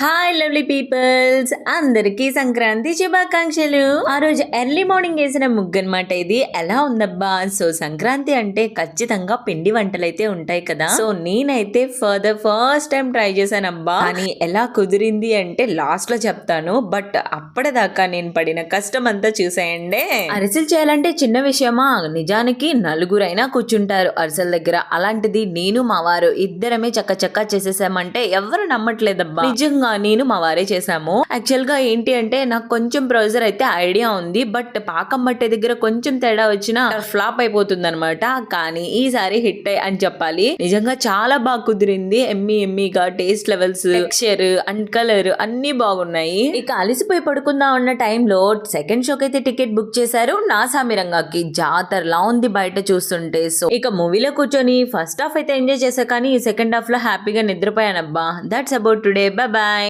Hi lovely peoples, అందరికీ సంక్రాంతి శుభాకాంక్షలు. ఆ రోజు ఎర్లీ మార్నింగ్ వేసిన ముగ్గు అనమాట ఇది. ఎలా ఉందబ్బా? సో సంక్రాంతి అంటే ఖచ్చితంగా పిండి వంటలు అయితే ఉంటాయి కదా. సో నేనైతే for the first time try చేశానబ్బా. కానీ ఎలా కుదిరింది అంటే లాస్ట్ లో చెప్తాను. బట్ అప్పటిదాకా నేను పడిన కష్టం అంతా చూసేయండి. అరిసెలు చేయాలంటే చిన్న విషయమా? నిజానికి నలుగురైనా కూర్చుంటారు అరిసెల దగ్గర. అలాంటిది నేను మా వారు ఇద్దరమే చక్క చేసేసామంటే ఎవరు నమ్మట్లేదబ్బా. నిజంగా నేను మా వారే చేసాము. యాక్చువల్ గా ఏంటి అంటే నాకు కొంచెం ప్రొసీజర్ అయితే ఐడియా ఉంది. బట్ పాకం పట్టే దగ్గర కొంచెం తేడా వచ్చినా ఫ్లాప్ అయిపోతుంది అనమాట. కానీ ఈసారి హిట్ అని చెప్పాలి. నిజంగా చాలా బాగా కుదిరింది. ఎమ్మీగా taste levels, texture and colour అన్ని బాగున్నాయి. ఇక అలిసిపోయి పడుకుందాం అన్న టైంలో సెకండ్ షోకి అయితే టికెట్ బుక్ చేశారు. నా సామిరంగాకి జాతరలా ఉంది బయట చూస్తుంటే. సో ఇక మూవీలో కూర్చొని ఫస్ట్ హాఫ్ అయితే ఎంజాయ్ చేశా, కానీ సెకండ్ హాఫ్ లో హ్యాపీగా నిద్రపోయానబ్బా. That's about today. Bye bye.